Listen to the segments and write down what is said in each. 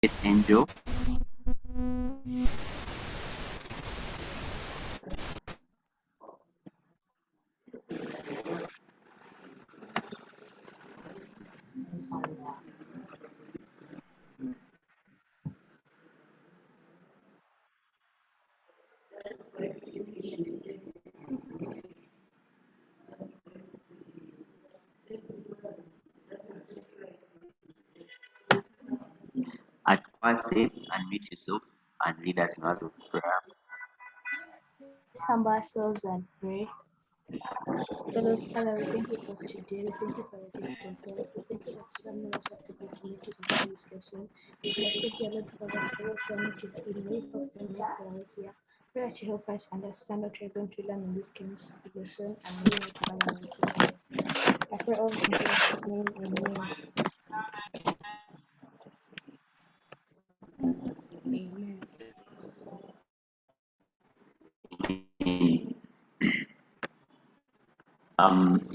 Yes, Angel. At first, unmute yourself and lead us in word of prayer. Humble ourselves and pray. Father, we thank you for today. We thank you for the gift of life. We thank you that some of us are able to make it into this lesson. I pray, dear Lord, Father, for those who are not yet in, lift up them up right here. Pray that you help us understand what we're going to learn in this lesson and bring it further in Jesus' name. I pray all this in Jesus' name. Amen. Amen.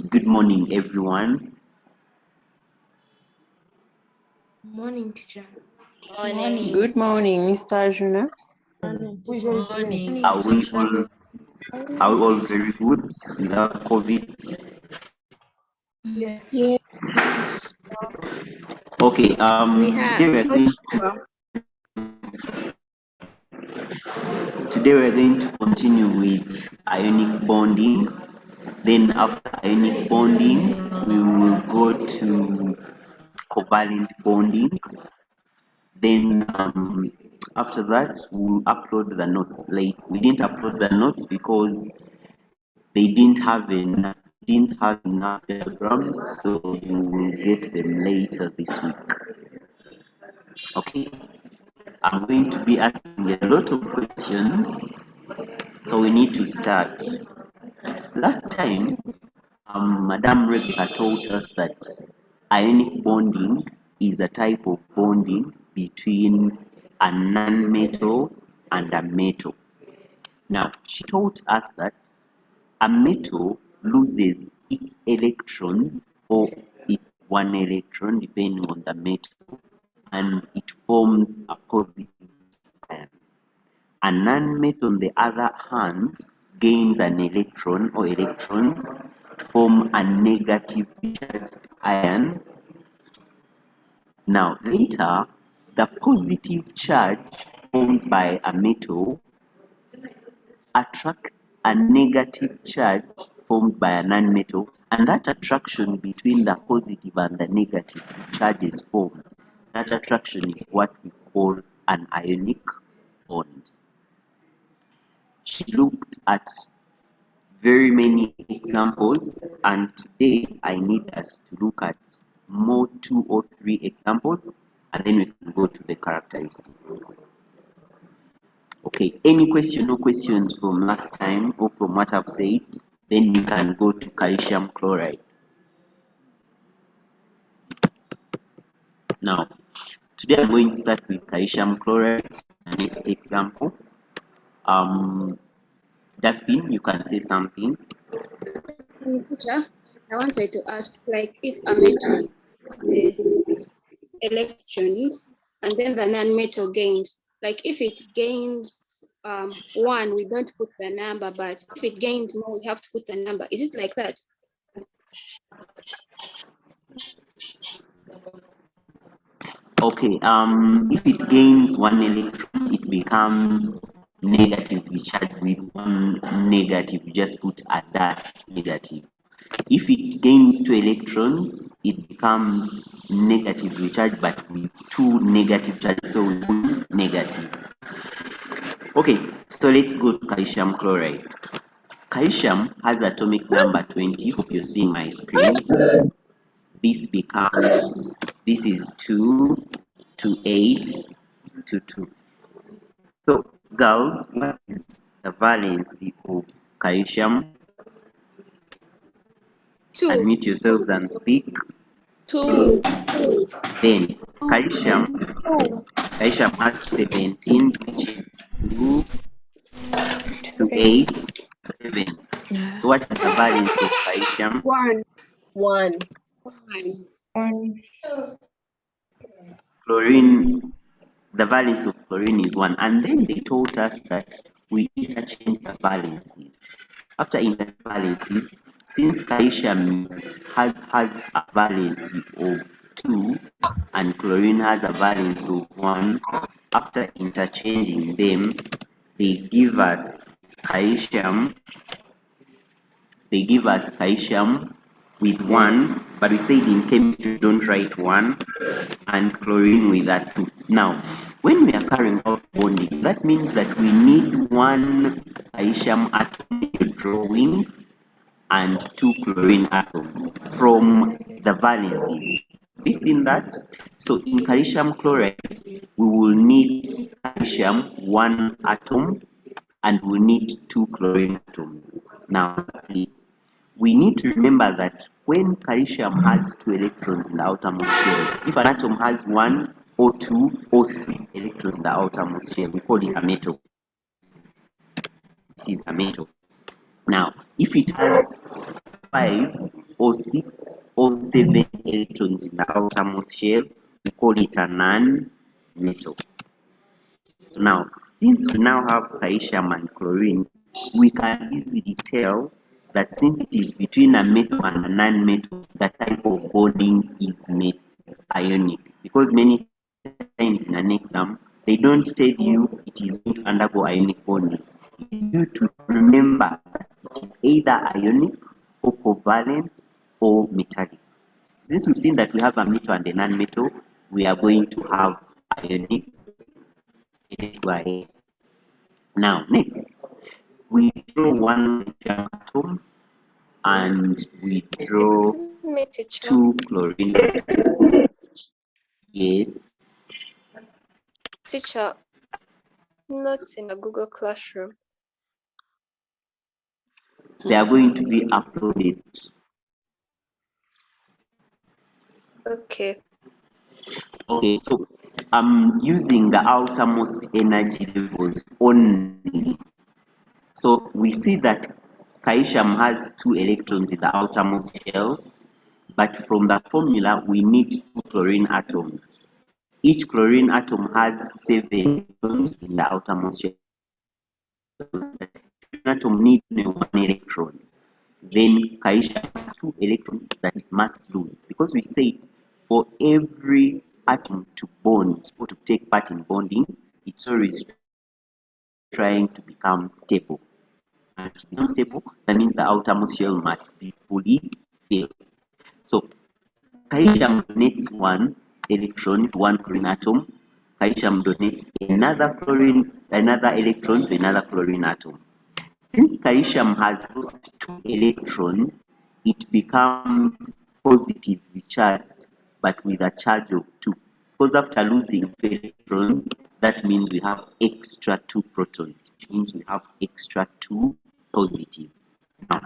Good morning, everyone. Morning, teacher. Morning. Good morning, Mr. Arjuna. Morning. Are we all very good without COVID? Yes. Yes. Okay. Today we're going to continue with ionic bonding. Then after ionic bonding, we will go to covalent bonding. Then after that, we'll upload the notes. Like, we didn't upload the notes because they didn't have enough diagrams, so you will get them later this week. Okay, I'm going to be asking a lot of questions, so we need to start. Last time, Madame Rebecca taught us that ionic bonding is a type of bonding between a non-metal and a metal. Now, she taught us that a metal loses its electrons or its one electron depending on the metal, and it forms a positive ion. A non-metal, on the other hand, gains an electron or electrons to form a negative charged ion. Now, later, the positive charge formed by a metal attracts a negative charge formed by a non-metal, and that attraction between the positive and the negative charges formed, that attraction is what we call an ionic bond. She looked at very many examples, and today I need us to look at more 2 or 3 examples, and then we can go to the characteristics. Okay, any question or questions from last time or from what I've said? Then we can go to calcium chloride. Now, today I'm going to start with calcium chloride. The next example. Daphne, you can say something. Teacher, I wanted to ask, like, if a metal has electrons and then the non-metal gains, like if it gains 1, we don't put the number, but if it gains more, we have to put the number. Is it like that? Okay, if it gains 1 electron, it becomes negatively charged with 1 negative. You just put a dash negative. If it gains 2 electrons, it becomes negatively charged but with 2 negative charges, so we put negative. Okay, so let's go to calcium chloride. Calcium has atomic number 20. Hope you're seeing my screen. This is 2 to 8 to 2. So, girls, what is the valency of calcium? 2. Unmute yourselves and speak. 2. Then calcium has 17, which is 2 to 8, 7. So what is the valence of calcium? 1. Chlorine the valence of chlorine is 1, and then they told us that we interchange the valences. After intervalences, since calcium has a valence of 2 and chlorine has a valence of 1, after interchanging them, they give us calcium with 1, but we said in chemistry don't write 1, and chlorine with that 2. Now, when we are carrying out bonding, that means that we need 1 calcium atom drawing and 2 chlorine atoms from the valences. Have you seen that? So in calcium chloride, we will need calcium 1 atom and we need 2 chlorine atoms. Now, we need to remember that when calcium has 2 electrons in the outermost shell, if an atom has 1 or 2 or 3 electrons in the outermost shell, we call it a metal. This is a metal. Now, if it has 5 or 6 or 7 electrons in the outermost shell, we call it a non-metal. So now, since we now have calcium and chlorine, we can easily tell that since it is between a metal and a non-metal, the type of bonding is ionic. Because many times in an exam, they don't tell you it is going to undergo ionic bonding. It is you to remember that it is either ionic or covalent or metallic. Since we've seen that we have a metal and a non-metal, we are going to have ionic. Let's go ahead. Now, next, we draw 1 hydrogen atom and we draw Excuse me, teacher. 2 chlorine atoms. Yes. Teacher, notes in a Google Classroom. They are going to be uploaded. Okay. Okay, so I'm using the outermost energy levels only. So we see that calcium has 2 electrons in the outermost shell, but from the formula we need 2 chlorine atoms. Each chlorine atom has 7 electrons in the outermost shell. The chlorine atom needs 1 electron. Then calcium has 2 electrons that it must lose, because we said for every atom to bond or to take part in bonding, it's always trying to become stable. And to become stable, that means the outermost shell must be fully filled. So calcium donates 1 electron to 1 chlorine atom. Calcium donates another electron to another chlorine atom. Since calcium has lost 2 electrons, it becomes positively charged, but with a charge of 2. Because after losing 2 electrons, that means we have extra 2 protons, which means we have extra 2 positives. Now,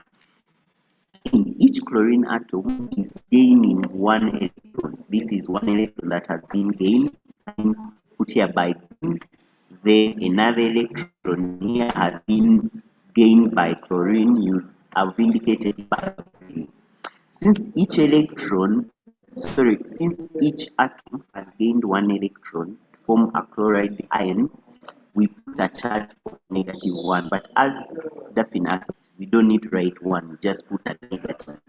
each chlorine atom is gaining 1 electron. This is 1 electron that has been gained, and put here by green. Then another electron here has been gained by chlorine. You have indicated by green. Since each atom has gained 1 electron to form a chloride ion, we put a charge of -1. But as Daphne asked, we don't need to write 1, we just put a negative.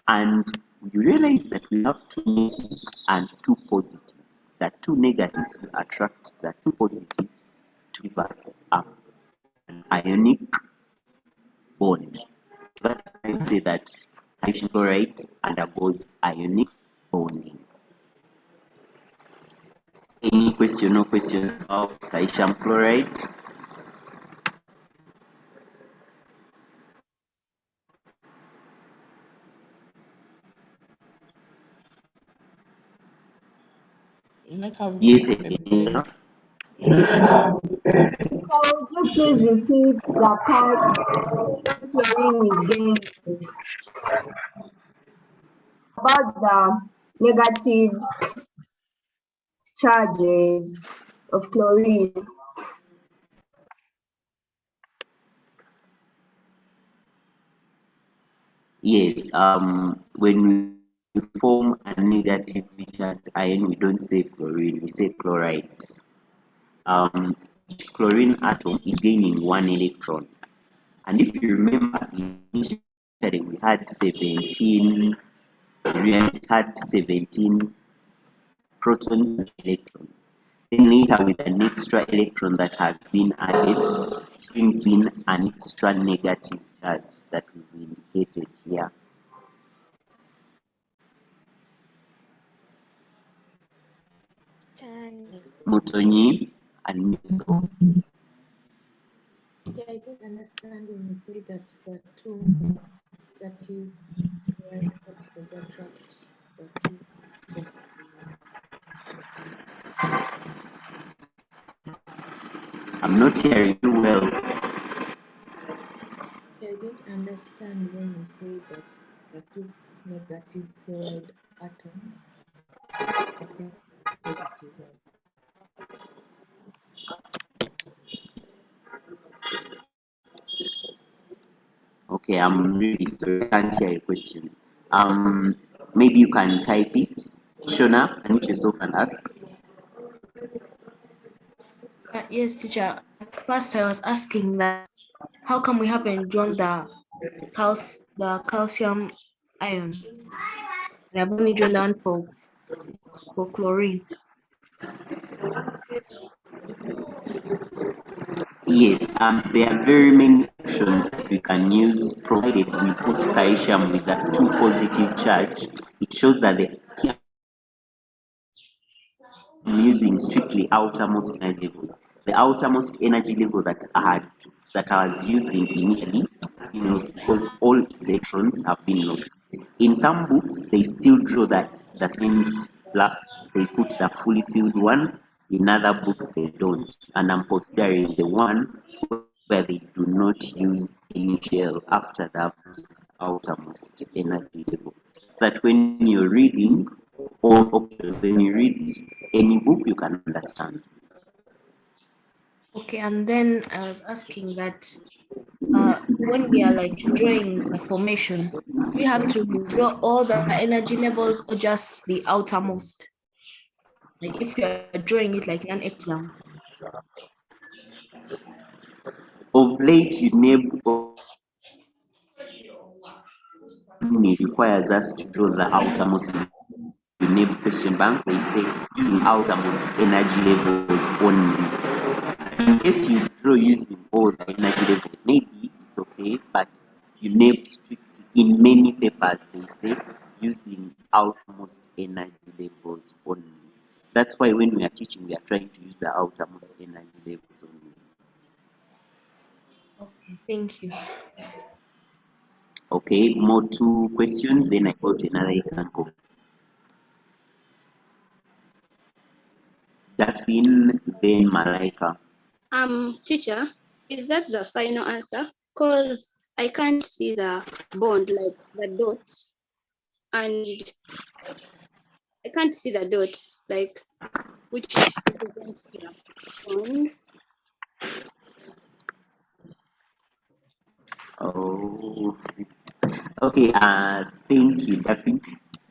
And you realize that we have 2 negatives and 2 positives. The 2 negatives will attract the 2 positives to give us an ionic bond. That's why I say that calcium chloride undergoes ionic bonding. Any question or question about calcium chloride? Yes, again. So just please repeat the part chlorine is gained about the negative charges of chlorine. Yes, when we form a negatively charged ion, we don't say chlorine, we say chloride. each chlorine atom is gaining 1 electron. And if you remember, initially we had 17 protons and electrons. Then later, with an extra electron that has been added, it brings in an extra negative charge that we've indicated here. Mutonyi and Miso. Teacher, I don't understand when you say that the two negative chloride particles attract the two positive ones. I'm not hearing you well. I don't understand when you say that the two negative chloride atoms attract the positive one. Okay, I'm really sorry. I can't hear your question. Maybe you can type it. Shona, unmute yourself and ask. Yes, teacher. First, I was asking that how come we haven't drawn the calcium ion? And I've only drawn one for chlorine. Yes, there are very many options that we can use, provided we put calcium with a 2 positive charge. It shows that I'm using strictly outermost energy levels. The outermost energy level that I was using initially has been lost because all its electrons have been lost. In some books, they still draw that the same plus they put the fully filled one. In other books, they don't. And I'm considering the one where they do not use any shell after the outermost energy level. So that when you're reading all options, when you read any book, you can understand. Okay, and then I was asking that when we are like drawing a formation, we have to draw all the energy levels or just the outermost? Like if you are drawing it like in an exam. Of late, requires us to draw the outermost. UNEB question bank, they say using outermost energy levels only. In case you draw using all the energy levels, maybe it's okay, but UNEB strictly in many papers they say using outermost energy levels only. That's why when we are teaching, we are trying to use the outermost energy levels only. Okay, thank you. Okay, more 2 questions, then I go to another example. Daphne, then Malaika. Teacher, is that the final answer? Because I can't see the bond, like the dots, and I can't see the dot, like which represents the bond. Oh, okay. Thank you, Daphne.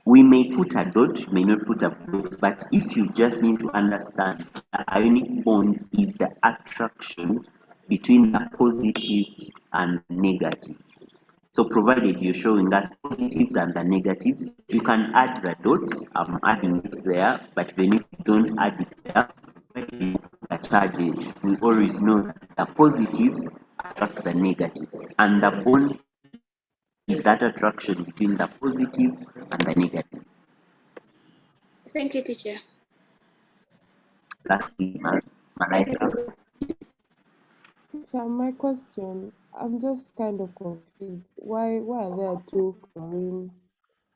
We may put a dot, may not put a dot, but if you just need to understand, the ionic bond is the attraction between the positives and negatives. So provided you're showing us positives and the negatives, you can add the dots. I'm adding it there, but even if you don't add it there, the charges, we always know that the positives attract the negatives, and the bond is that attraction between the positive and the negative. Thank you, teacher. Lastly, Malaika. So my question, I'm just kind of confused. Why are there two chlorine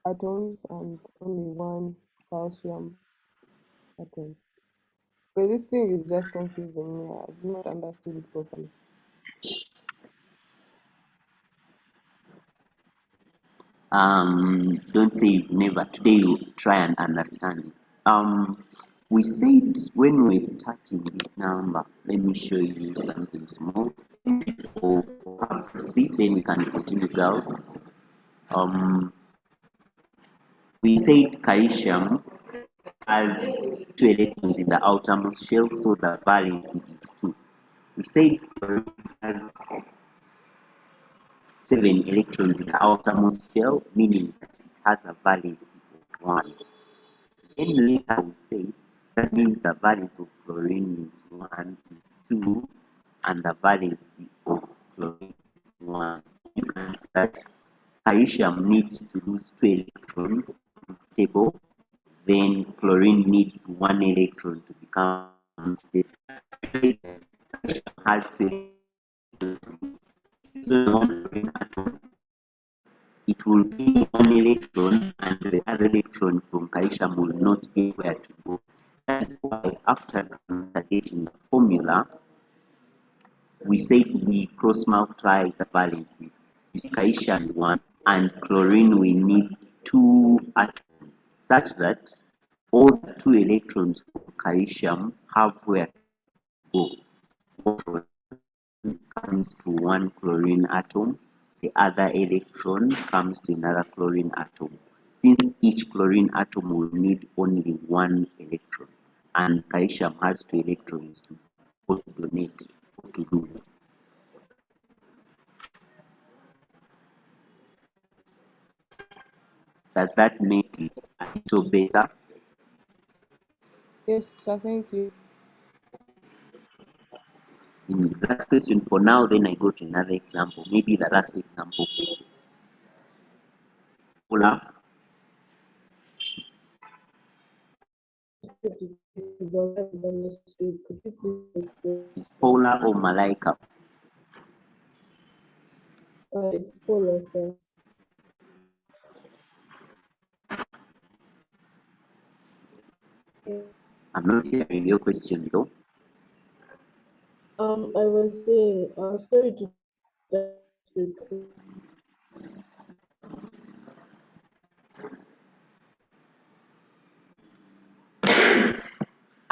atoms and only one calcium atom? But this thing is just confusing me. I've not understood it properly. Don't say you've never. Today you try and understand it. We said when we're starting this number, let me show you something small for briefly, then we can continue, girls. We said calcium has 2 electrons in the outermost shell, so the valency is 2. We say chlorine has 7 electrons in the outermost shell, meaning that it has a valency of 1. Then later we say that means the valence of chlorine is 1 is 2, and the valency of chlorine is 1. You can see that calcium needs to lose 2 electrons to be stable, then chlorine needs 1 electron to become stable. Calcium has 2 electrons. So one chlorine atom, it will be 1 electron, and the other electron from calcium will not get where to go. That is why after getting the formula, we say we cross multiply the valencies. With calcium is 1, and chlorine we need 2 atoms, such that all the 2 electrons from calcium have where to go. Comes to 1 chlorine atom, the other electron comes to another chlorine atom. Since each chlorine atom will need only 1 electron, and calcium has 2 electrons to donate or to lose. Does that make it a little better? Yes, teacher, thank you. Last question for now, then I go to another example. Maybe the last example. Paula, Could you please explain? is Paula or Malaika? It's Paula, sir. I'm not hearing your question though. I was saying, sorry to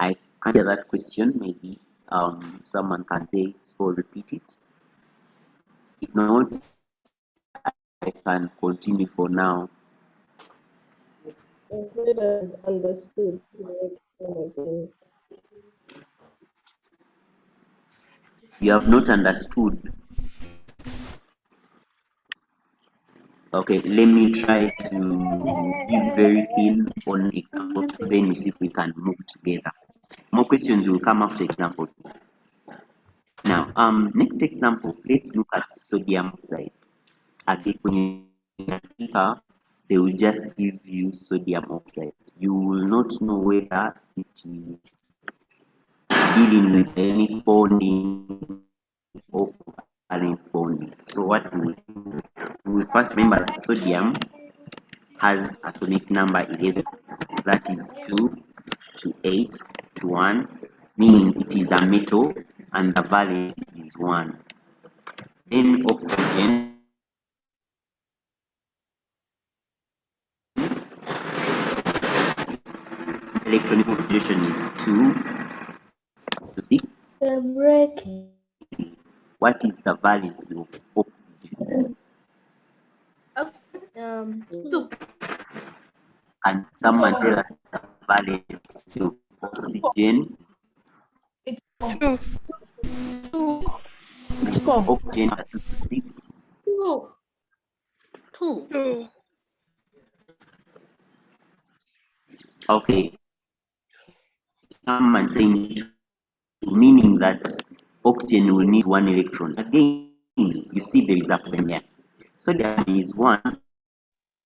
I can't hear that question. Maybe someone can say it or repeat it. If not, I can continue for now. I said I've understood. You have not understood. Okay, let me try to give very keen on example 2, then we see if we can move together. More questions will come after example 2. Now, next example, let's look at sodium oxide. Again, when you they will just give you sodium oxide. You will not know whether it is dealing with ionic bonding or covalent bonding. So what we will do, we will first remember that sodium has atomic number 11, that is 2 to 8 to 1, meaning it is a metal and the valence is 1. Then oxygen, electronic configuration is 2 to 6. What is the valence of oxygen? 2. Can someone tell us the valence of oxygen? It's 2. 2. It's oxygen 2 to 6. 2. 2. Okay, someone saying 2, meaning that oxygen will need 1 electron. Again, you see there is a problem here. Sodium is 1,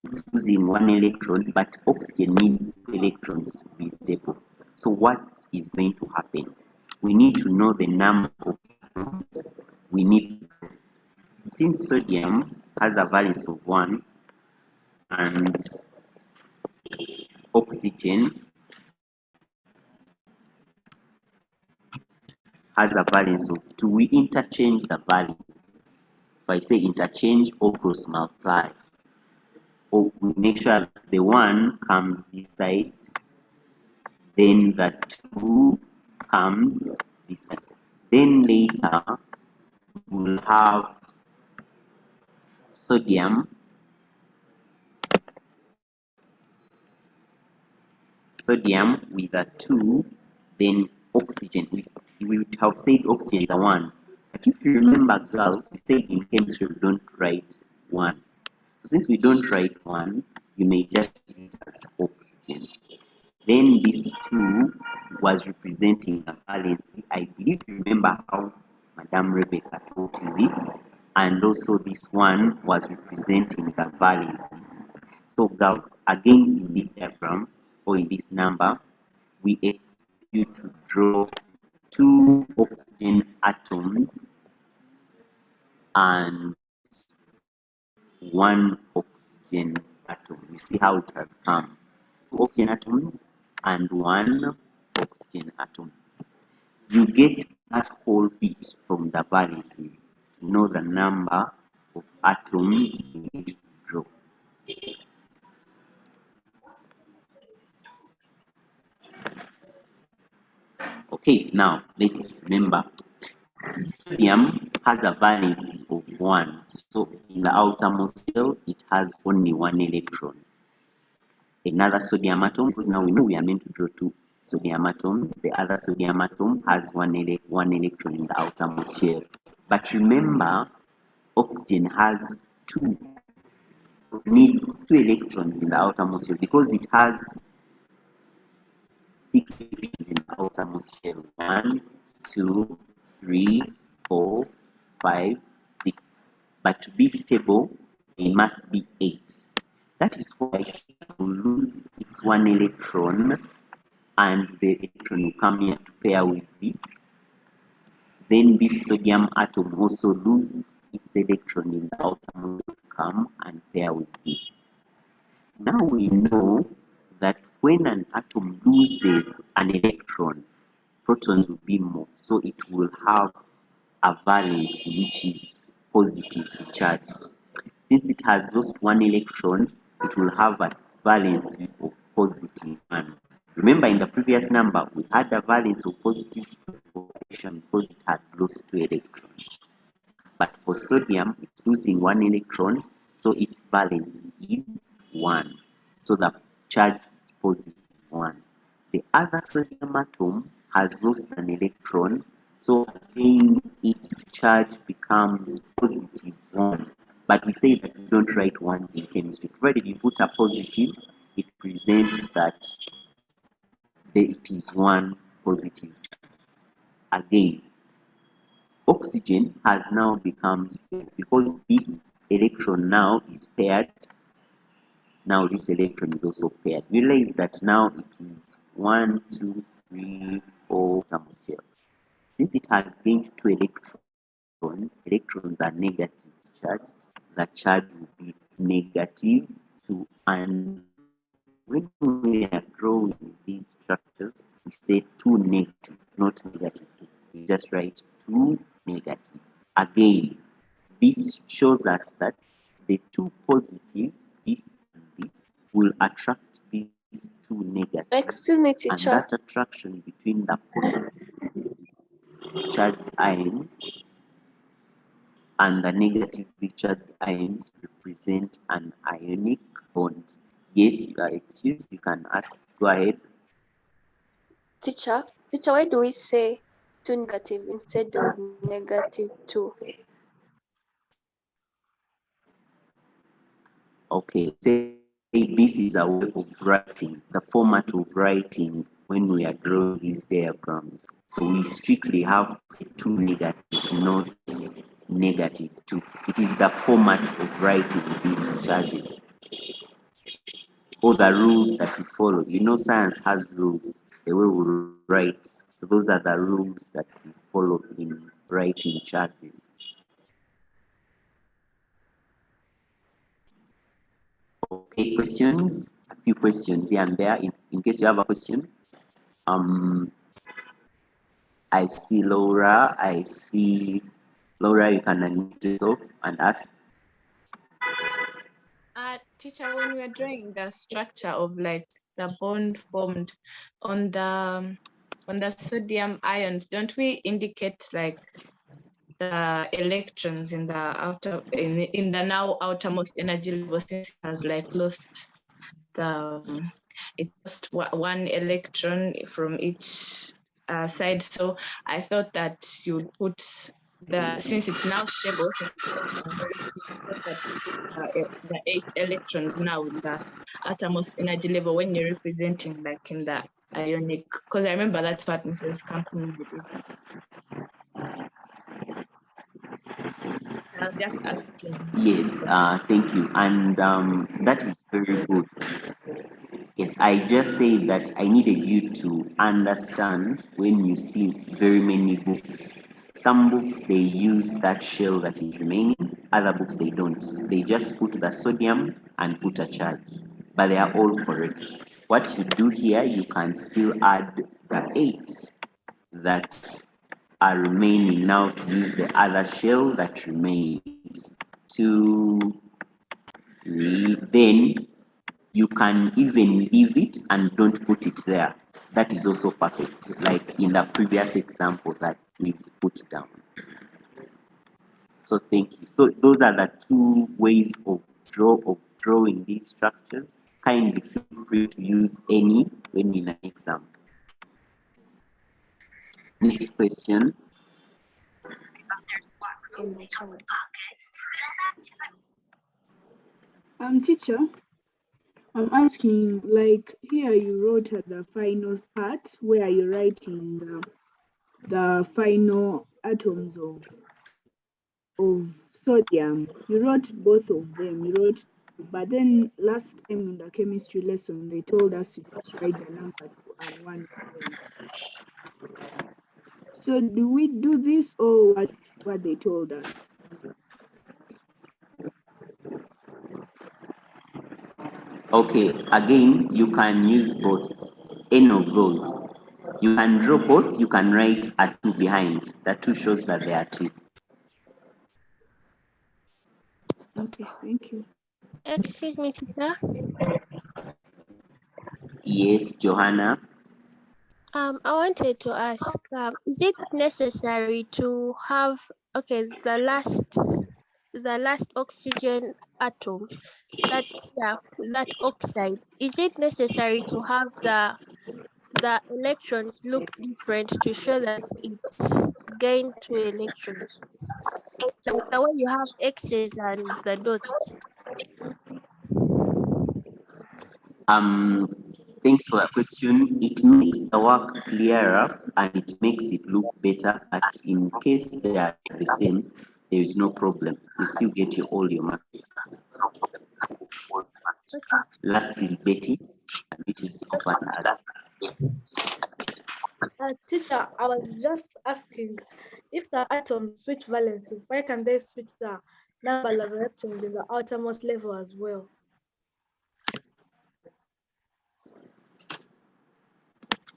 it's losing 1 electron, but oxygen needs 2 electrons to be stable. So what is going to happen? We need to know the number of electrons we need. Since sodium has a valence of 1 and oxygen has a valence of 2, we interchange the valence. If I say interchange or cross multiply, or we make sure that the 1 comes this side, then the 2 comes this side. Then later we'll have sodium sodium with a 2, then oxygen. We would have said oxygen is a 1. But if you remember, girls, we said in chemistry we don't write 1. So since we don't write 1, you may just give it as oxygen. Then this 2 was representing the valency. I believe you remember how Madame Rebecca taught you this. And also this 1 was representing the valency. So girls, again in this diagram or in this number, we expect you to draw 2 oxygen atoms and 1 oxygen atom. You see how it has come. 2 oxygen atoms and 1 oxygen atom. You get that whole bit from the valencies to know the number of atoms you need to draw. Okay, now let's remember sodium has a valency of 1. So in the outermost shell, it has only 1 electron. Another sodium atom, because now we know we are meant to draw 2 sodium atoms. The other sodium atom has one electron in the outermost shell. But remember, oxygen has needs 2 electrons in the outermost shell because it has 6 electrons in the outermost shell. 1, 2, 3, 4, 5, 6. But to be stable, it must be 8. That is why it will lose its 1 electron, and the electron will come here to pair with this. Then this sodium atom also loses its electron in the outermost to come and pair with this. Now we know that when an atom loses an electron, protons will be more, so it will have a valence which is positively charged. Since it has lost 1 electron, it will have a valency of positive 1. Remember in the previous number, we had a valence of positive 2 because it had lost 2 electrons. But for sodium, it's losing 1 electron, so its valence is 1. So the charge is positive 1. The other sodium atom has lost an electron, so again its charge becomes positive 1. But we say that we don't write ones in chemistry. Provided you put a positive, it presents that it is 1 positive charge. Again, oxygen has now become stable because this electron now is paired. Now this electron is also paired. Realize that now it is 1, 2, 3, 4 atmosphere. Since it has gained 2 electrons are negative charged. The charge will be negative 2, and when we are drawing these structures, we say 2 negative, not negative 2. We just write 2 negative. Again, this shows us that the 2 positives, this and this, will attract these 2 negatives. Excuse me, And teacher. that attraction between the positive charged ions and the negatively charged ions represent an ionic bond. Yes, you are excused. You can ask. Go ahead. Teacher, why do we say 2 negative instead of negative 2? Okay. Say this is a way of writing, the format of writing when we are drawing these diagrams. So we strictly have 2 negative, not negative 2. It is the format of writing these charges. All the rules that we follow. You know, science has rules, the way we write. So those are the rules that we follow in writing charges. Okay, questions? A few questions here and there. In case you have a question. I see Laura. Laura, you can unmute yourself and ask. Teacher, when we are drawing the structure of like the bond formed on the sodium ions, don't we indicate like the electrons in the in the now outermost energy level, since it has like lost the it's just one electron from each side. So I thought that you would put since it's now stable, the 8 electrons now in the uttermost energy level when you're representing like in the ionic, because I remember that's what Mrs. Campbell did. I was just asking. Yes, thank you. And that is very good. Yes, I just say that I needed you to understand when you see very many books. Some books they use that shell that is remaining, other books they don't. They just put the sodium and put a charge, but they are all correct. What you do here, you can still add the 8 that are remaining now to use the other shell that remains. 2, 3, then you can even leave it and don't put it there. That is also perfect, like in the previous example that we've put down. So thank you. So those are the 2 ways of drawing these structures. Kindly feel free to use any when in an exam. Next question. Teacher, I'm asking, like here you wrote at the final part where you're writing the final atoms of sodium. You wrote both of them. You wrote, but then last time in the chemistry lesson they told us to just write the number 2 and 1 of them. So do we do this or what they told us? Okay, again, you can use both, any of those. You can draw both, you can write a 2 behind. The 2 shows that there are 2. Okay, thank you. Excuse me, teacher. Yes, Johanna. I wanted to ask, is it necessary to have the last oxygen atom, that oxide? Is it necessary to have the electrons look different to show that it gained 2 electrons? The way you have X's and the dots. Thanks for that question. It makes the work clearer and it makes it look better, but in case they are the same, there is no problem. You still get all your marks. Okay. Lastly, Betty, this is open as. Teacher, I was just asking, if the atoms switch valences, why can they switch the number of electrons in the outermost level as well?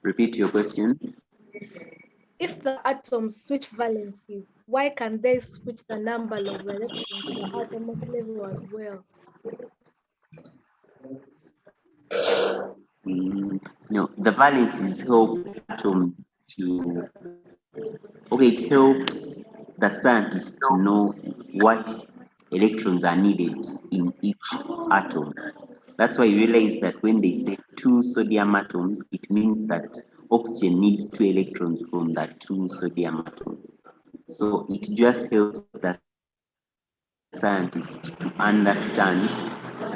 Repeat your question. If the atoms switch valences, why can they switch the number of electrons in the outermost level as well? No, the valences help atoms to. Okay, it helps the scientists to know what electrons are needed in each atom. That's why you realize that when they say 2 sodium atoms, it means that oxygen needs 2 electrons from the 2 sodium atoms. So it just helps the scientists to understand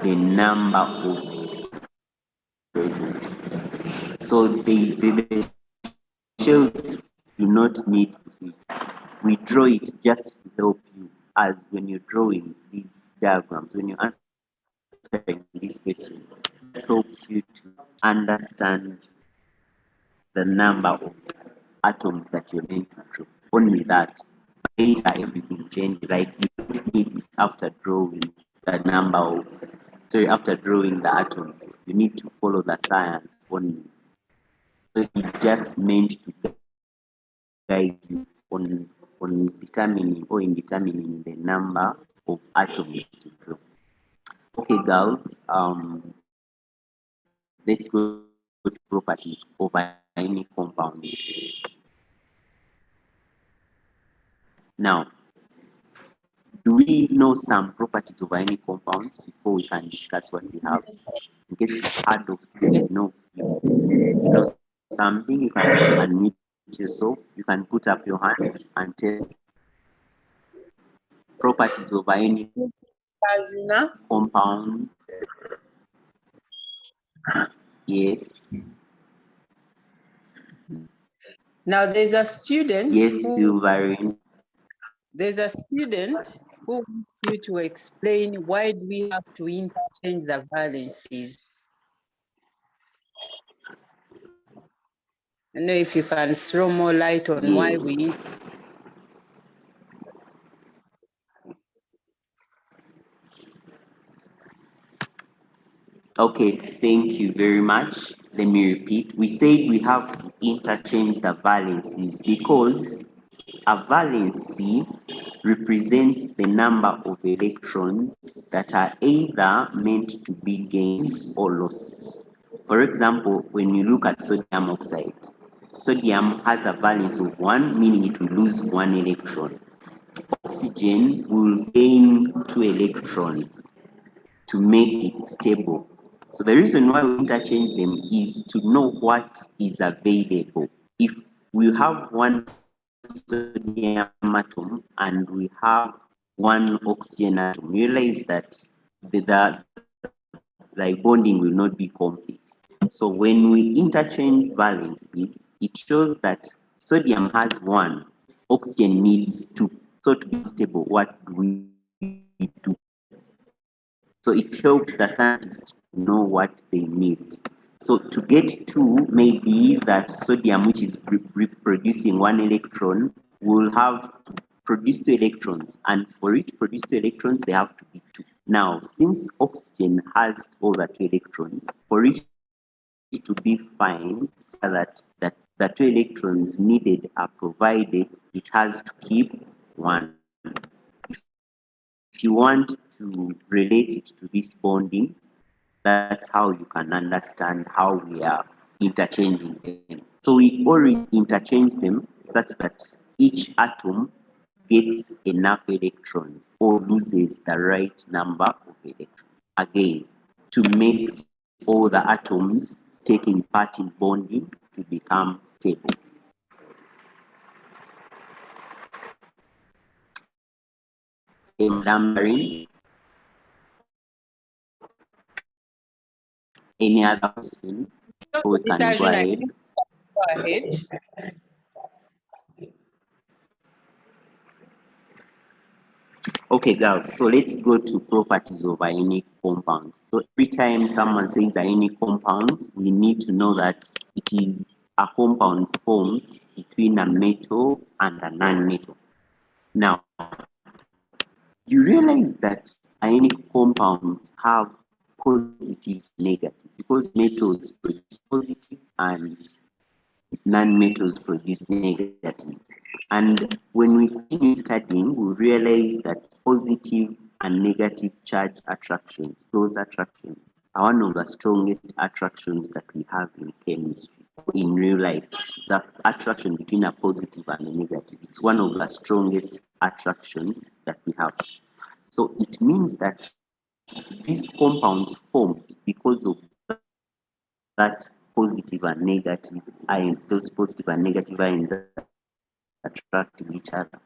the number of present. So the shells do not need to. We draw it just to help you, as when you're drawing these diagrams, when you're answering this question, it helps you to understand the number of atoms that you're meant to draw. Only that. Later everything changes. Like you don't need it after drawing the number of after drawing the atoms. You need to follow the science only. So it's just meant to guide you on determining or in determining the number of atoms to draw. Okay, girls, let's go to properties of ionic compounds. Now, do we know some properties of ionic compounds before we can discuss what we have? In case you've heard of something, you know something, you can unmute yourself, you can put up your hand and tell properties of ionic compound. Yes. Now there's a student. Yes, Silverine. There's a student who wants you to explain why do we have to interchange the valencies. I know if you can throw more light on why we. Okay, thank you very much. Let me repeat. We said we have to interchange the valencies because a valency represents the number of electrons that are either meant to be gained or lost. For example, when you look at sodium oxide, sodium has a valence of 1, meaning it will lose 1 electron. Oxygen will gain 2 electrons to make it stable. So the reason why we interchange them is to know what is available. If we have one sodium atom and we have one oxygen atom, realize that the bonding will not be complete. So when we interchange valencies, it shows that sodium has 1, oxygen needs 2. So to be stable, what do we do? So it helps the scientists to know what they need. So to get 2, maybe that sodium, which is reproducing 1 electron, will have to produce 2 electrons. And for it to produce 2 electrons, they have to be 2. Now, since oxygen has all the 2 electrons, for it to be fine, so that the 2 electrons needed are provided, it has to keep 1. If you want to relate it to this bonding, that's how you can understand how we are interchanging them. So we always interchange them such that each atom gets enough electrons or loses the right number of electrons. Again, to make all the atoms taking part in bonding to become stable. Madam Marie, any other question? Or we can go ahead. Go ahead. Okay, girls, so let's go to properties of ionic compounds. So every time someone says ionic compounds, we need to know that it is a compound formed between a metal and a non-metal. Now, you realize that ionic compounds have positives and negatives because metals produce positive and non-metals produce negatives. And when we continue studying, we realize that positive and negative charge attractions, those attractions are one of the strongest attractions that we have in chemistry. In real life, the attraction between a positive and a negative, it's one of the strongest attractions that we have. So it means that these compounds formed because of that positive and negative ions, those positive and negative ions attracting each other.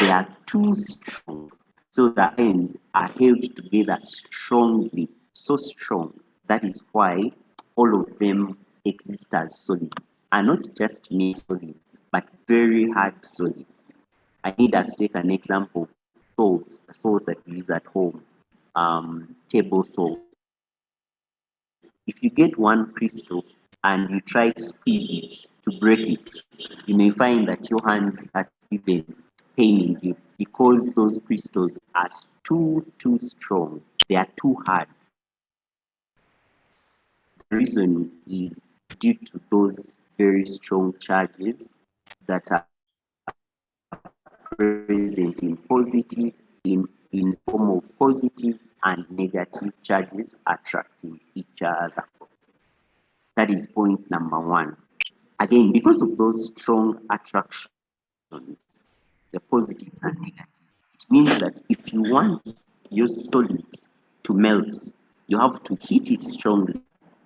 They are too strong. So the ions are held together strongly, so strong. That is why all of them exist as solids, and not just mere solids, but very hard solids. I need us to take an example of salt, the salt that we use at home, table salt. If you get one crystal and you try to squeeze it, to break it, you may find that your hands are even paining you because those crystals are too strong. They are too hard. The reason is due to those very strong charges that are present in positive, in form of positive and negative charges attracting each other. That is point number 1. Again, because of those strong attractions, the positives and negatives, it means that if you want your solids to melt, you have to heat it strongly.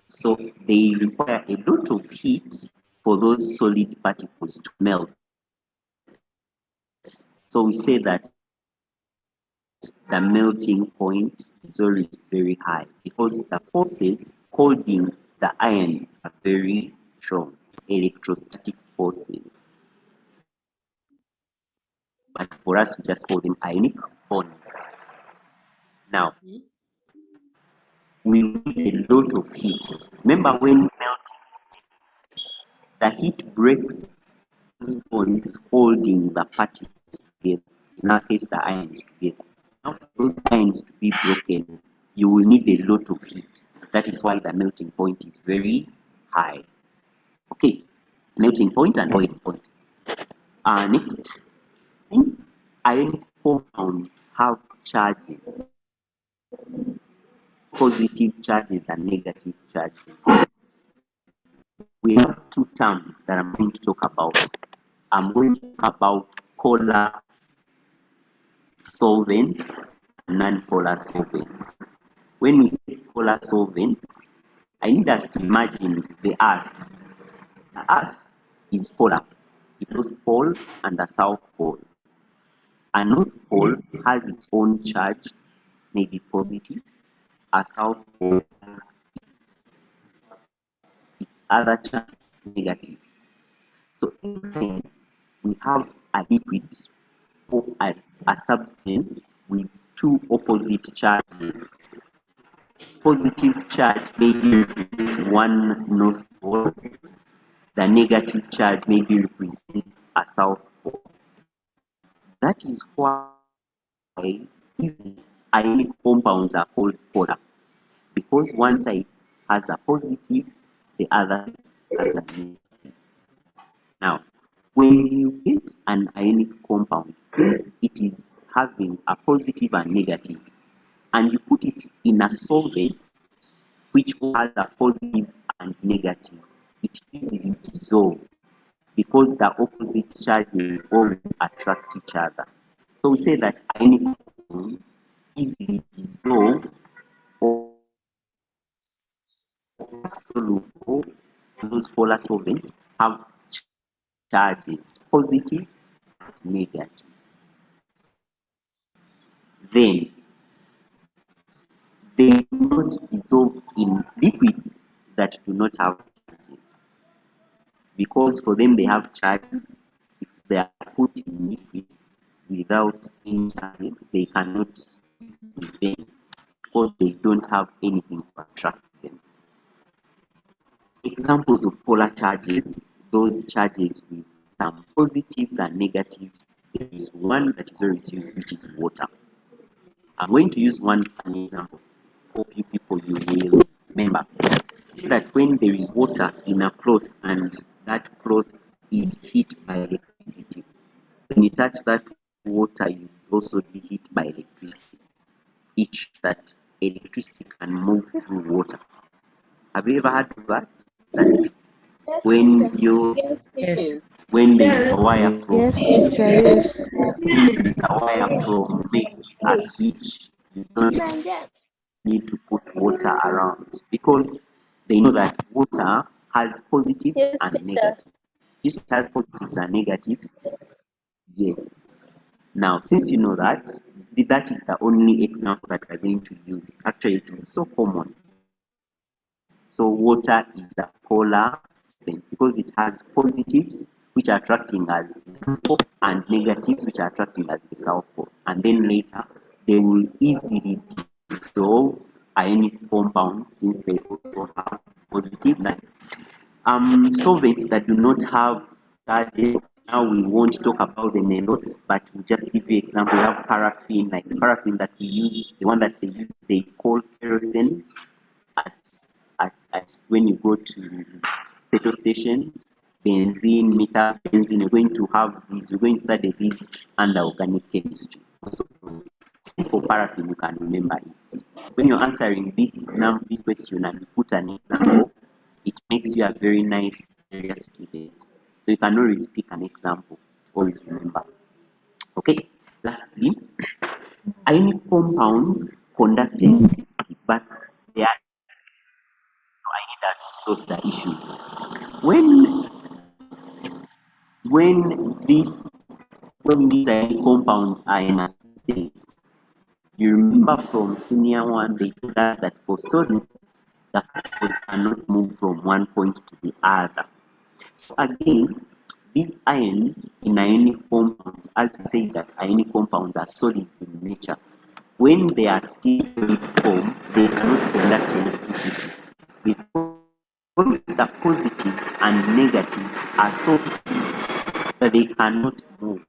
So they require a lot of heat for those solid particles to melt. So we say that the melting point is always very high because the forces holding the ions are very strong, electrostatic forces. But for us, we just call them ionic bonds. Now, we need a lot of heat. Remember when melting, the heat breaks those bonds holding the particles together, in our case, the ions together. Now, for those ions to be broken, you will need a lot of heat. That is why the melting point is very high. Okay, melting point and boiling point. Next, since ionic compounds have charges, positive charges and negative charges, we have two terms that I'm going to talk about. I'm going to talk about polar solvents and non-polar solvents. When we say polar solvents, I need us to imagine the Earth. The Earth is polar. It has pole and a south pole. A north pole has its own charge, maybe positive. A south pole has its other charge, negative. So anytime we have a liquid or a substance with two opposite charges, positive charge maybe represents one north pole, the negative charge maybe represents a south pole. That is why even ionic compounds are called polar, because one side has a positive, the other has a negative. Now, when you get an ionic compound, since it is having a positive and negative, and you put it in a solvent which has a positive and negative, it easily dissolves because the opposite charges always attract each other. So we say that ionic compounds easily dissolve or soluble. Those polar solvents have charges, positives and negatives. Then they do not dissolve in liquids that do not have charges, because for them they have charges. If they are put in liquids without any charges, they cannot with them because they don't have anything to attract them. Examples of polar charges, those charges with some positives and negatives, there is one that is always used, which is water. I'm going to use one funny example. Hope you people you will remember. So that when there is water in a cloth and that cloth is hit by electricity, when you touch that water, you also be hit by electricity. Each that electricity can move through water. Have you ever heard of that? That when you Yes, teacher. when there is a wire from Yes, teacher, yes. there is a wire from maybe a switch, you don't need to put water around because they know that water has positives and negatives. Since it has positives and negatives, yes. Now, since you know that, that is the only example that we're going to use. Actually, it is so common. So water is a polar solvent because it has positives which are attracting as the north pole and negatives which are attracting as the south pole. And then later they will easily dissolve ionic compounds since they also have positives. And solvents that do not have charges, now we won't talk about them a lot, but we'll just give you example. We have paraffin, like the paraffin that we use, the one that they use, they call kerosene at, at when you go to petrol stations, benzene, meter, benzene, you're going to have these, you're going to study these under organic chemistry. So for paraffin, you can remember it. When you're answering this question and you put an example, it makes you a very nice area student. So you can always pick an example, always remember. Okay, lastly, Ionic compounds conduct electricity, but they are, so I need us to solve the issues. When these ionic compounds are in a state, you remember from senior one they told us that for solids the particles cannot move from one point to the other. So again, these ions in ionic compounds, as we say that ionic compounds are solids in nature, when they are still in solid form, they cannot conduct electricity because the positives and negatives are so fixed that they cannot move.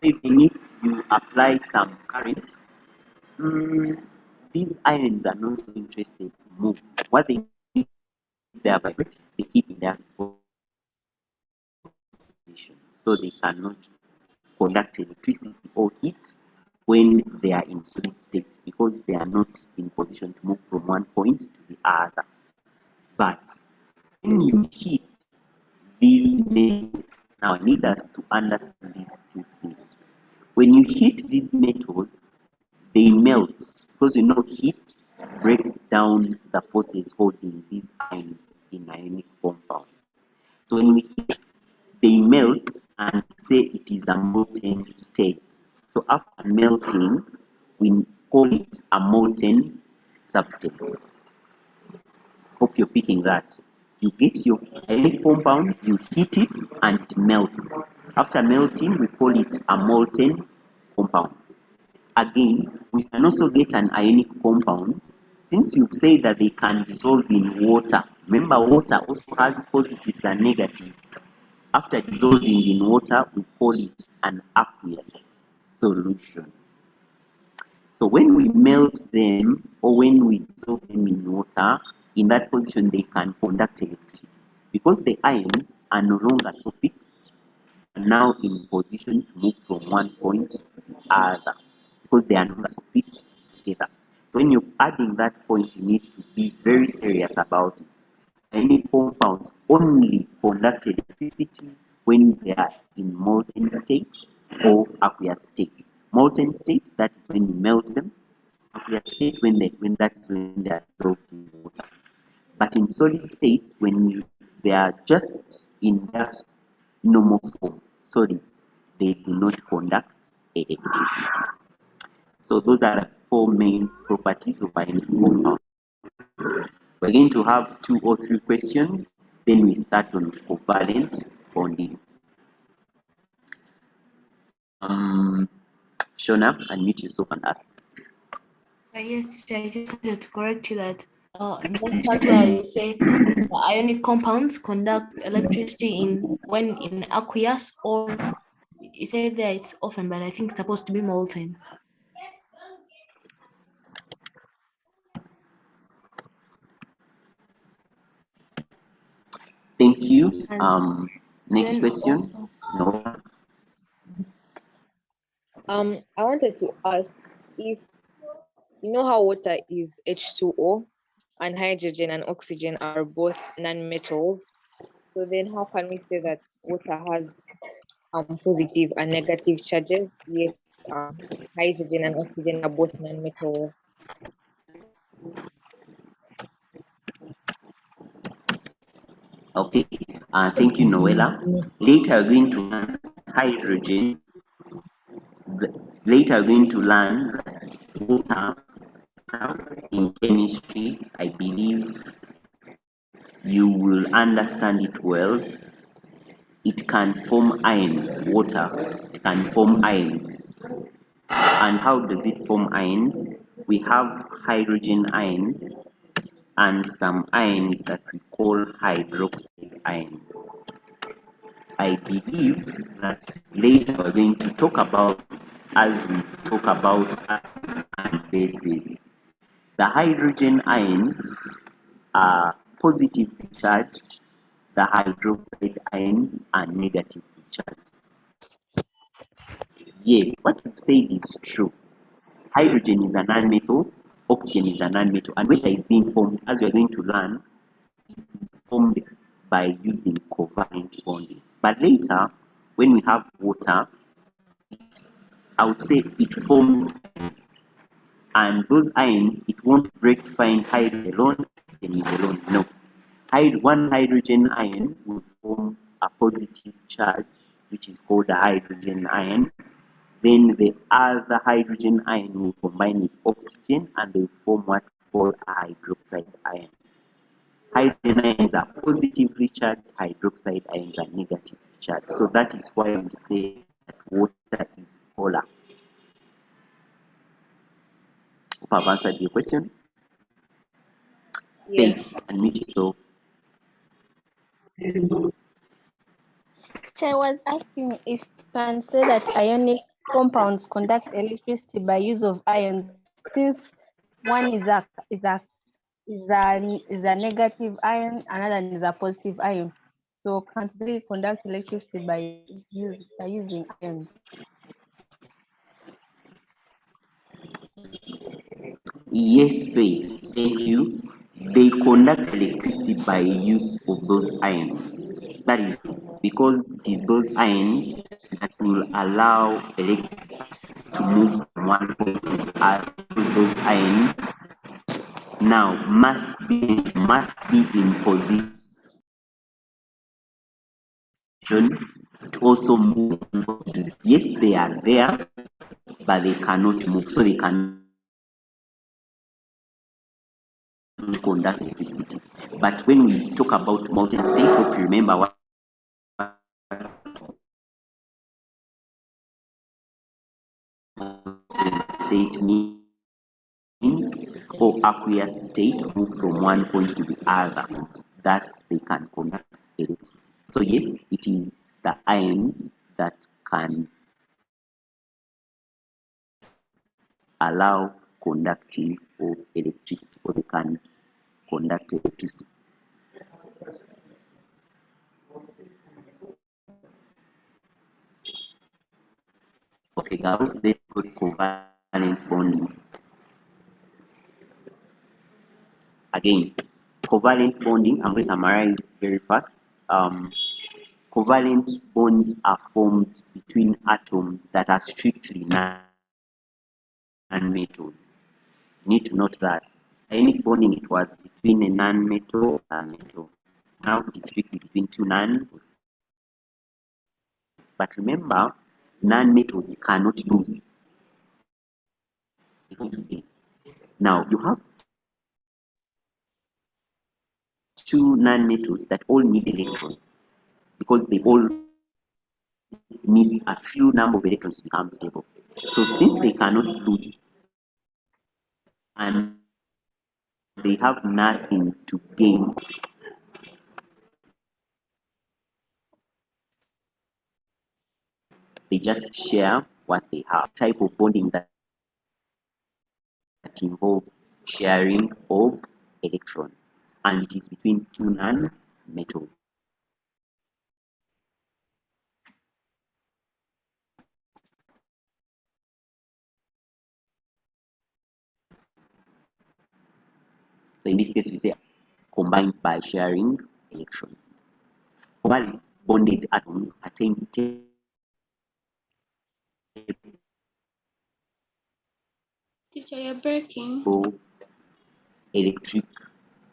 Even if you apply some current, these ions are not so interested to move. What they do, they are vibrating, they keep in their position, so they cannot conduct electricity or heat when they are in solid state because they are not in position to move from one point to the other. But when you heat these metals, now I need us to understand these two things. When you heat these metals, they melt because you know heat breaks down the forces holding these ions in ionic compound. So when we heat, they melt and say it is a molten state. So after melting, we call it a molten substance. Hope you're picking that. You get your ionic compound, you heat it, and it melts. After melting, we call it a molten compound. Again, we can also get an ionic compound since you've said that they can dissolve in water. Remember, water also has positives and negatives. After dissolving in water, we call it an aqueous solution. So when we melt them or when we dissolve them in water, in that position they can conduct electricity because the ions are no longer so fixed, are now in position to move from one point to the other because they are no longer so fixed together. So when you're adding that point, you need to be very serious about it. Any compounds only conduct electricity when they are in molten state or aqueous state. Molten state, that is when you melt them. Aqueous state, when they are dissolved in water. But in solid state, they are just in that normal form, solids, they do not conduct electricity. So those are the four main properties of ionic compounds. We're going to have 2 or 3 questions, then we start on covalent bonding. Shona, unmute yourself and ask. Yes, teacher, I just wanted to correct you that that part where you say the ionic compounds conduct electricity when in aqueous, or you say there it's often, but I think it's supposed to be molten. Thank you. And Next then question. also, No. I wanted to ask if you know how water is H2O and hydrogen and oxygen are both non-metals. So then how can we say that water has positive and negative charges, yet hydrogen and oxygen are both non-metals? Okay. Thank you, Noella. Later, we're going to learn hydrogen. Later, we're going to learn that water in chemistry. I believe you will understand it well. It can form ions. Water, it can form ions. And how does it form ions? We have hydrogen ions and some ions that we call hydroxide ions. I believe that later we're going to talk about, as we talk about acids and bases. The hydrogen ions are positively charged, the hydroxide ions are negatively charged. Yes, what you say is true. Hydrogen is a non-metal, oxygen is a non-metal, and water is being formed, as we are going to learn, is formed by using covalent bonding. But later, when we have water, I would say it forms ions. And those ions, it won't break to find hydrogen alone, oxygen is alone. No. One hydrogen ion will form a positive charge, which is called a hydrogen ion. Then the other hydrogen ion will combine with oxygen and they form what we call a hydroxide ion. Hydrogen ions are positively charged, hydroxide ions are negatively charged. So that is why we say that water is polar. Hope I've answered your question. Yes. Faith, unmute yourself. So I was asking if you can say that ionic compounds conduct electricity by use of ions, since one is a negative ion, another is a positive ion. So can't they conduct electricity by using ions? Yes, Faith, thank you. They conduct electricity by use of those ions. That is because it is those ions that will allow electricity to move from one point to the other. Because those ions now must be in position to also move. Yes, they are there, but they cannot move, so they can conduct electricity. But when we talk about molten state, hope you remember what state means, or aqueous state, move from one point to the other. Thus, they can conduct electricity. So yes, it is the ions that can allow conducting of electricity, or they can conduct electricity. Okay, girls, let's go to covalent bonding. Again, covalent bonding, I'm going to summarize very fast. Covalent bonds are formed between atoms that are strictly non-metals. You need to note that. Ionic bonding, it was between a non-metal and a metal. Now it is strictly between two non-metals. But remember, non-metals cannot lose. Now you have two non-metals that all need electrons because they all miss a few number of electrons to become stable. So since they cannot lose and they have nothing to gain, they just share what they have. Type of bonding that involves sharing of electrons, and it is between two non-metals. So in this case, we say combined by sharing electrons. Covalent bonded atoms attain stable Teacher, you're breaking.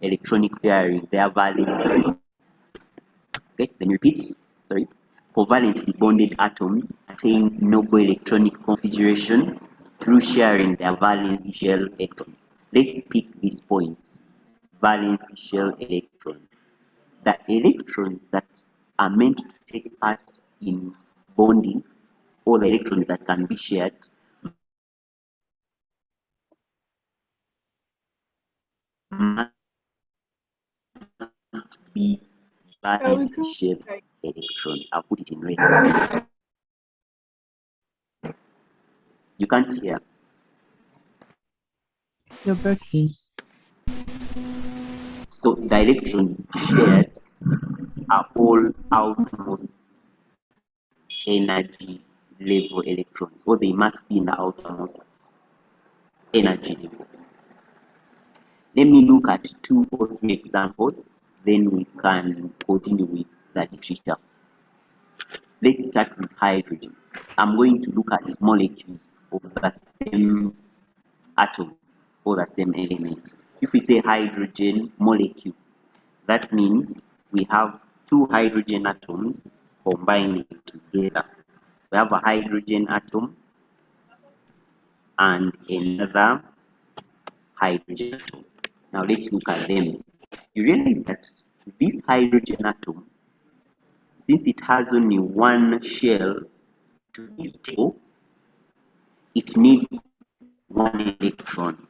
electronic pairing, their valency. Okay, then repeat. Sorry. Covalently bonded atoms attain noble electronic configuration through sharing their valence shell electrons. Let's pick these points. Valence shell electrons. The electrons that are meant to take part in bonding, or the electrons that can be shared, must be valence shell electrons. I'll put it in red. You can't hear. You're breaking. So the electrons shared are all outermost energy level electrons, or they must be in the outermost energy level. Let me look at 2 or 3 examples, then we can continue with the literature. Let's start with hydrogen. I'm going to look at molecules of the same atoms or the same element. If we say hydrogen molecule, that means we have two hydrogen atoms combining together. We have a hydrogen atom and another hydrogen atom. Now let's look at them. You realize that this hydrogen atom, since it has only one shell to be stable, it needs one electron.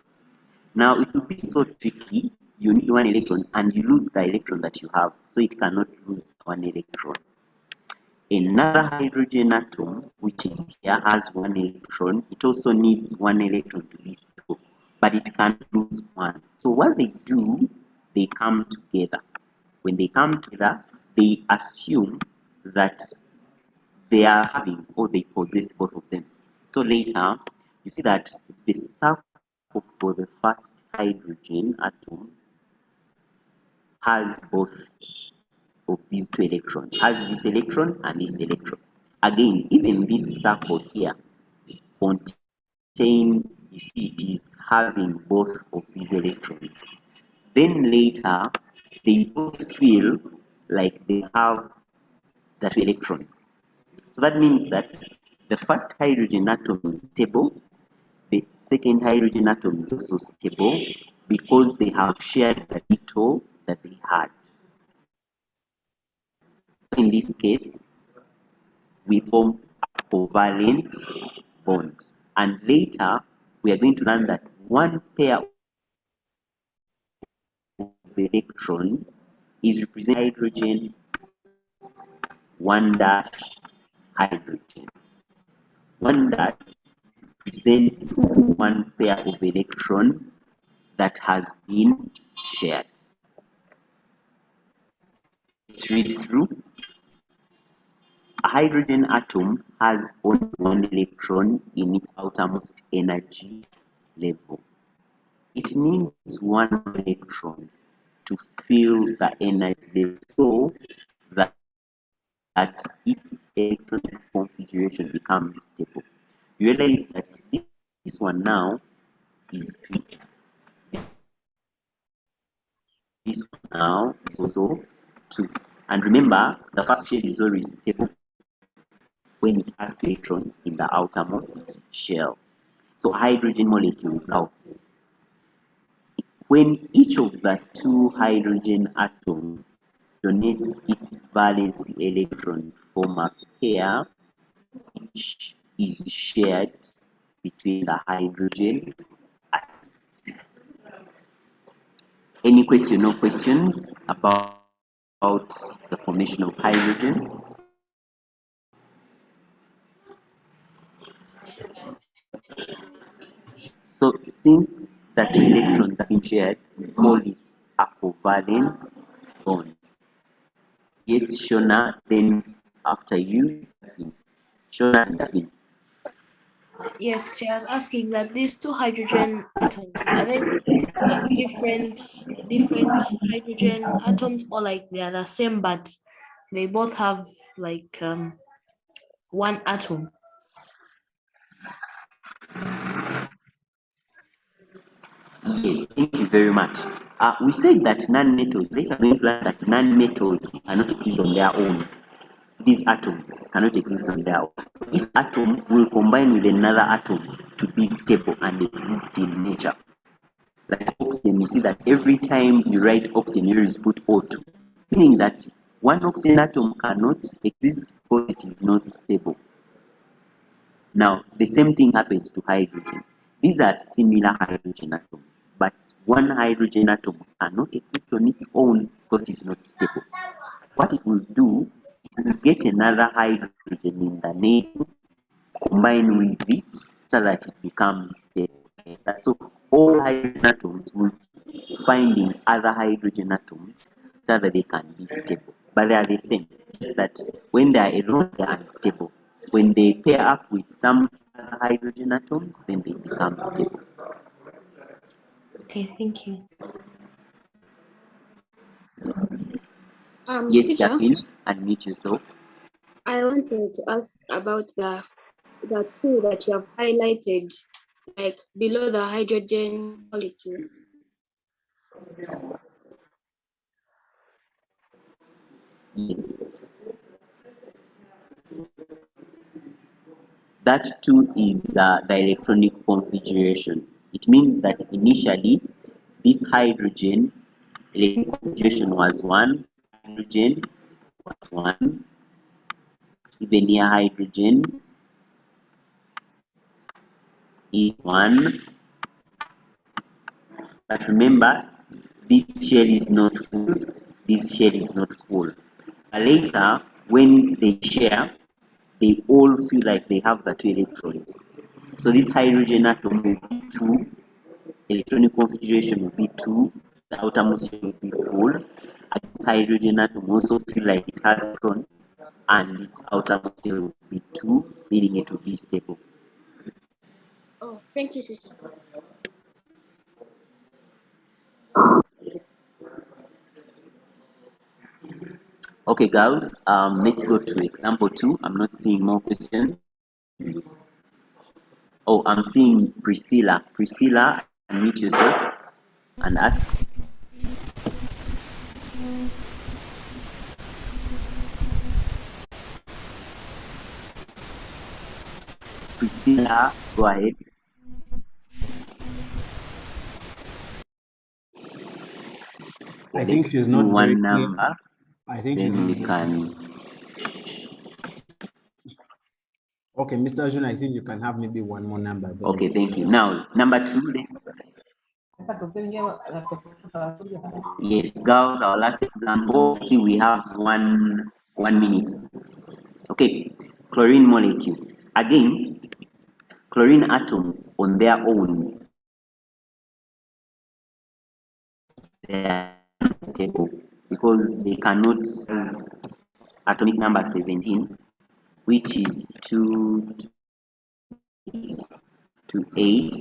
Now it will be so tricky. You need one electron and you lose the electron that you have, so it cannot lose one electron. Another hydrogen atom, which is here, has one electron. It also needs one electron to be stable, but it can't lose one. So what they do, they come together. When they come together, they assume that they are having or they possess both of them. So later, you see that the circle for the first hydrogen atom has both of these two electrons, has this electron and this electron. Again, even this circle here contain, you see, it is having both of these electrons. Then later, they both feel like they have the two electrons. So that means that the first hydrogen atom is stable, the second hydrogen atom is also stable because they have shared the little that they had. In this case, we form a covalent bond. And later, we are going to learn that one pair of electrons is represented hydrogen, one dash hydrogen. One dash represents one pair of electron that has been shared. Let's read through. A hydrogen atom has only one electron in its outermost energy level. It needs one electron to fill the energy level so that its electronic configuration becomes stable. You realize that this one now is 3. This one now is also 2. And remember, the first shell is always stable when it has 2 electrons in the outermost shell. So hydrogen molecule results when each of the 2 hydrogen atoms donates its valence electron to form a pair which is shared between the hydrogen atoms. Any question or questions about the formation of hydrogen? So since the 2 electrons have been shared, we call it a covalent bond. Yes, Shona, then after you, Daphne. Shona and Daphne. Yes, she was asking that these two hydrogen atoms, are they like different hydrogen atoms, or like they are the same but they both have like one atom? Yes, thank you very much. We said that non-metals, later we learn that non-metals cannot exist on their own. These atoms cannot exist on their own. Each atom will combine with another atom to be stable and exist in nature. Like oxygen, you see that every time you write oxygen, you always put O2, meaning that one oxygen atom cannot exist because it is not stable. Now, the same thing happens to hydrogen. These are similar hydrogen atoms, but one hydrogen atom cannot exist on its own because it is not stable. What it will do, it will get another hydrogen in the neighborhood, combine with it so that it becomes stable. So all hydrogen atoms will finding other hydrogen atoms so that they can be stable. But they are the same, just that when they are alone, they are unstable. When they pair up with some other hydrogen atoms, then they become stable. Okay, thank you. Yes, Teacher, Daphne, unmute yourself. I wanted to ask about the the two that you have highlighted, like below the hydrogen molecule. Yes. That too is the electronic configuration. It means that initially this hydrogen electronic configuration was 1, hydrogen was 1, even here hydrogen is 1. But remember, this shell is not full. This shell is not full. But later, when they share, they all feel like they have the 2 electrons. So this hydrogen atom will be 2, electronic configuration will be 2, the outermost shell will be full, and this hydrogen atom also feel like it has electrons, and its outermost shell will be 2, meaning it will be stable. Oh, thank you, teacher. Okay, girls, let's go to example 2. I'm not seeing more questions. Oh, I'm seeing Priscilla. Priscilla, unmute yourself and ask. Priscilla, go ahead. I think she's Let's do not very one clear. number, I think she's then not we very clear. can. Okay, Mr. Arjun, I think you can have maybe one more number. Then Okay, thank you. Now, number 2, let's. Yes, girls, our last example. See, we have one minute. Okay, chlorine molecule. Again, chlorine atoms on their own, they are not stable because they cannot use atomic number 17, which is 2 to 8.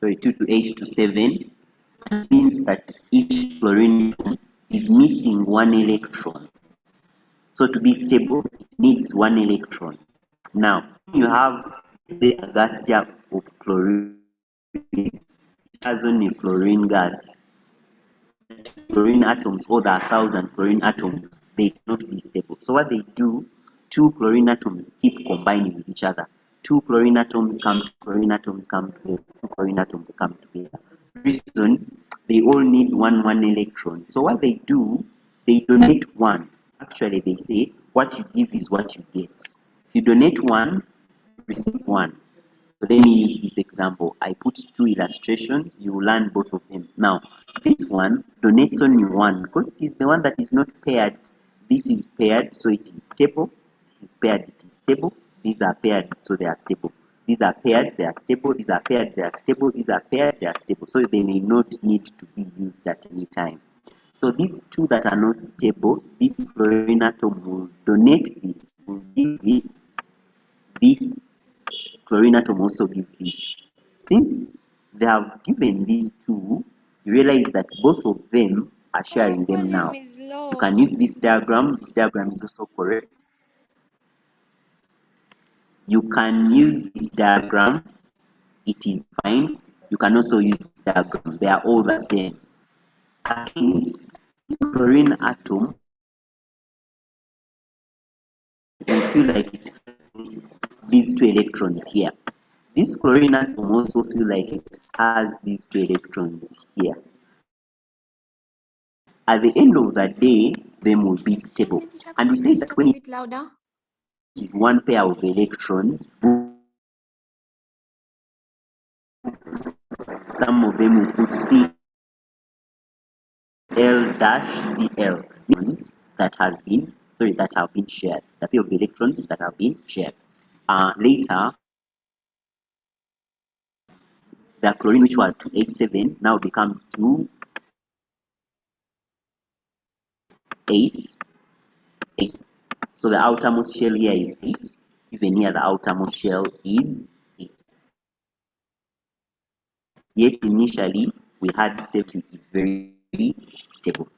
Sorry, 2 to 8 to 7. It means that each chlorine atom is missing 1 electron. So to be stable, it needs 1 electron. Now, you have, say, a gas jar of chlorine. It has only chlorine gas. Chlorine atoms, or the 1,000 chlorine atoms, they cannot be stable. So what they do, 2 chlorine atoms keep combining with each other. 2 chlorine atoms come, 2 chlorine atoms come together, 2 chlorine atoms come together. Pretty soon, they all need one electron. So what they do, they donate 1. Actually, they say, what you give is what you get. If you donate 1, you receive 1. So let me use this example. I put 2 illustrations. You will learn both of them. Now, this one donates only 1 because it is the one that is not paired. This is paired, so it is stable. This is paired, it is stable. These are paired, so they are stable. These are paired, they are stable. These are paired, they are stable. These are paired, they are stable. So they may not need to be used at any time. So these 2 that are not stable, this chlorine atom will donate this, will give this chlorine atom also give this. Since they have given these 2, you realize that both of them are sharing them now. Volume is You low. can use this diagram. This diagram is also correct. You can use this diagram. It is fine. You can also use this diagram. They are all the same. Again, this chlorine atom, we feel like it has these 2 electrons here. This chlorine atom also feel like it has these 2 electrons here. At the end of the day, them will be stable. Excuse me, teacher, And could we you say please that talk when a it bit louder? is 1 pair of electrons, some of them will put Cl-Cl, means that have been shared. The pair of electrons that have been shared. Later, the chlorine, which was 287, now becomes 288. So the outermost shell here is 8. Even here, the outermost shell is 8. Yet initially, we had safety is very stable.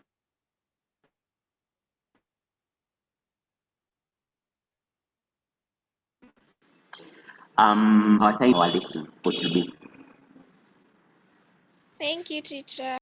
our lesson for today. Thank you, teacher.